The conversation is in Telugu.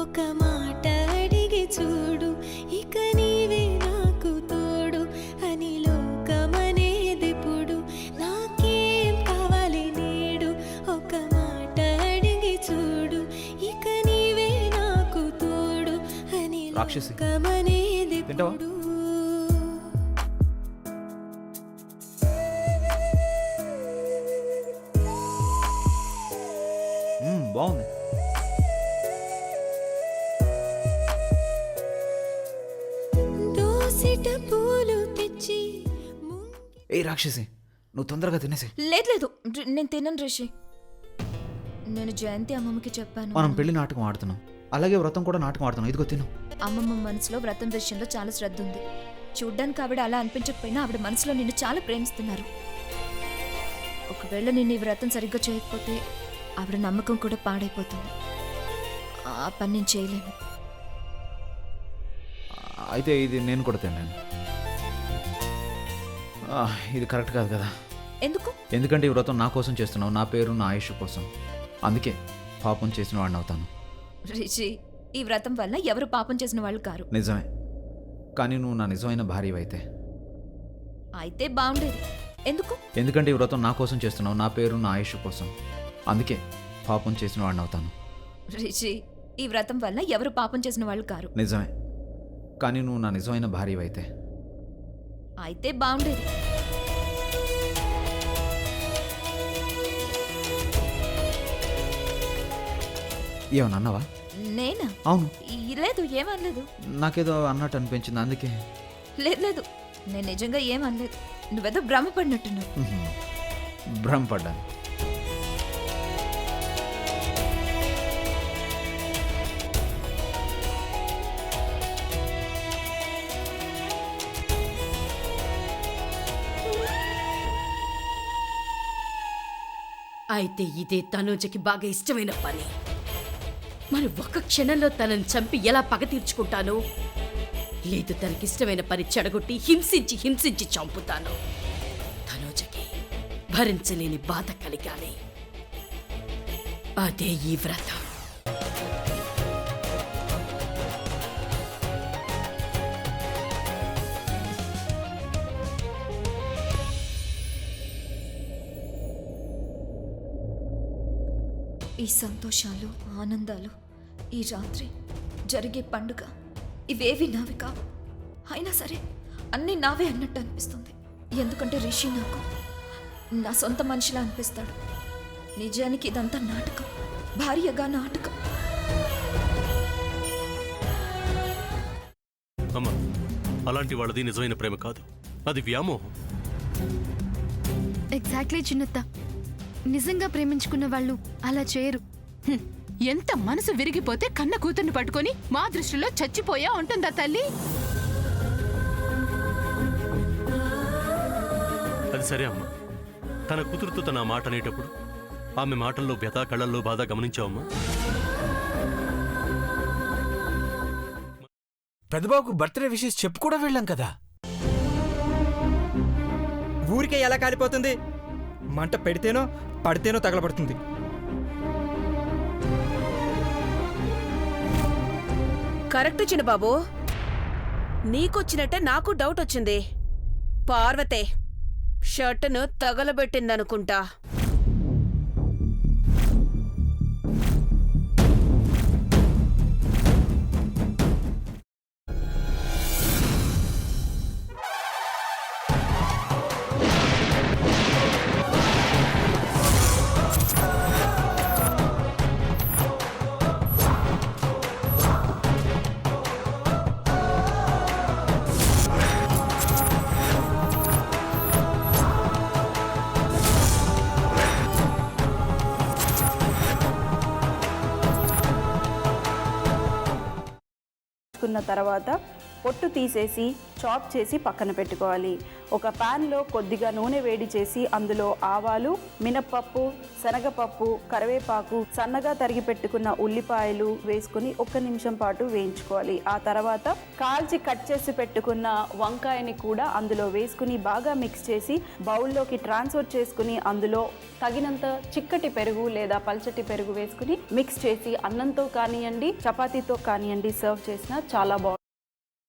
ఒక మాట అడిగి చూడు, ఇక నీవే నాకు తోడు అని లోకమనేదిప్పుడు. నాకేం కావాలి నేడు, ఒక మాట అడిగి చూడు, ఇక నీవే నాకు తోడు అని రాక్షసి, లోకమనేదిప్పుడు. బాగుంది. దోసిట పూలు తెచ్చి ఏ రాక్షసి, నువ్వు తొందరగా తినేసి. లేదు లేదు, నేను తినను రిషి. నేను జయంతి అమ్మమ్మకి చెప్పాను. మనం పెళ్లి నాటకం ఆడుతున్నాం, అలాగే వ్రతం కూడా నాటకం ఆడుతున్నాం. ఇదిగో తిను. అమ్మమ్మ మనసులో వ్రతం విషయంలో చాలా శ్రద్ధ ఉంది. చూడ్డానికి ఆవిడ అలా అనిపించకపోయినా ఆవిడ మనసులో నిన్ను చాలా ప్రేమిస్తున్నారు. ఒకవేళ నిన్ను ఈ వ్రతం సరిగ్గా చేయకపోతే ఆవిడ నమ్మకం కూడా పాడైపోతుంది. ఆ పని నేను చేయలేను. అయితే ఇది నేను కూడా తిన్నాను. ఇది కరెక్ట్ కాదు కదా. ఎందుకు? ఎందుకంటే ఈ వ్రతం నా కోసం చేస్తున్నావు, నా పేరు నా ఆయుష్ కోసం. అందుకే పాపం చేసిన వాడిని అవుతాను. రిషి, ఈ వ్రతం వల్ల ఎవరు పాపం చేసిన వాళ్ళు కారు. నిజమే, కానీ నువ్వు నా నిజమైన భార్యవైతే అయితే బాగుండేది. ఎందుకు? ఎందుకంటే ఈ వ్రతం నా కోసం చేస్తున్నావు, నా పేరు నా ఆయుష్ కోసం. అందుకే పాపం చేసిన వాడిని అవుతాను. రిషి, ఈ వ్రతం వల్ల ఎవరు పాపం చేసిన వాళ్ళు కారు. నిజమే, కానీ నువ్వు నా నిజమైన భార్యవైతే అయితే బాగుండేది. ఏమన్నా అన్నావా? నేనా? అవును. లేదు, ఏమనలేదు. నాకేదో అన్నట్టు అనిపించింది, అందుకే. లేదు లేదు, నేను నిజంగా ఏమనలేదు. నువ్వేదో భ్రమపడినట్టున్నావు. భ్రమపడ్డాను. అయితే ఇదే తనూజకి బాగా ఇష్టమైన పని. మరి ఒక్క క్షణంలో తనని చంపి ఎలా పగ తీర్చుకుంటాను? లేదు, తనకిష్టమైన పని చెడగొట్టి హింసించి హింసించి చంపుతాను. తనూజకి భరించలేని బాధ కలిగాలి. అదే ఈ వ్రతం. ఈ సంతోషాలు, ఆనందాలు, ఈ రాత్రి జరిగే పండుగ ఇవేవి నావి కావు. అయినా సరే అన్నీ నావే అన్నట్టు అనిపిస్తుంది. ఎందుకంటే రిషి నాకు నా సొంత మనిషిలా అనిపిస్తాడు. నిజానికి ఇదంతా నాటకం, భార్యగా నాటకం. అమ్మా, అలాంటి వాళ్ళది నిజమైన ప్రేమ కాదు, అది వ్యామోహం. ఎగ్జాక్ట్లీ చిన్నత్త, నిజంగా ప్రేమించుకున్న వాళ్ళు అలా చేయరు. ఎంత మనసు విరిగిపోతే కన్న కూతుర్ని పట్టుకొని మా దృష్టిలో చచ్చిపోయా ఉంటుందా తల్లి? అది సరే అమ్మా, తన కూతురుతో తన మాట అనేటప్పుడు ఆమె మాటల్లో వ్యథ, కళ్ళల్లో బాధ గమనించావమ్మా? పెద్దబాబుకు బర్త్డే విషెస్ చెప్పు కూడా వెళ్ళాం కదా. ఊరికే ఎలా కాలిపోతుంది? మంట పెడితేనో పడితేనో తగలబడుతుంది. కరెక్ట్ చిన్నబాబు, నీకొచ్చినట్టే నాకు డౌట్ వచ్చింది. పార్వతే షర్టును తగలబెట్టిందనుకుంటా. తర్వాత పొట్టు తీసేసి చాప్ చేసి పక్కన పెట్టుకోవాలి. ఒక ప్యాన్లో కొద్దిగా నూనె వేడి చేసి అందులో ఆవాలు, మినప్పప్పు, శనగపప్పు, కరివేపాకు, సన్నగా తరిగి పెట్టుకున్న ఉల్లిపాయలు వేసుకుని 1 నిమిషం పాటు వేయించుకోవాలి. ఆ తర్వాత కాల్చి కట్ చేసి పెట్టుకున్న వంకాయని కూడా అందులో వేసుకుని బాగా మిక్స్ చేసి బౌల్లోకి ట్రాన్స్ఫర్ చేసుకుని అందులో తగినంత చిక్కటి పెరుగు లేదా పల్చటి పెరుగు వేసుకుని మిక్స్ చేసి అన్నంతో కానివ్వండి, చపాతీతో కానివ్వండి సర్వ్ చేసినా చాలా బాగుంటుంది.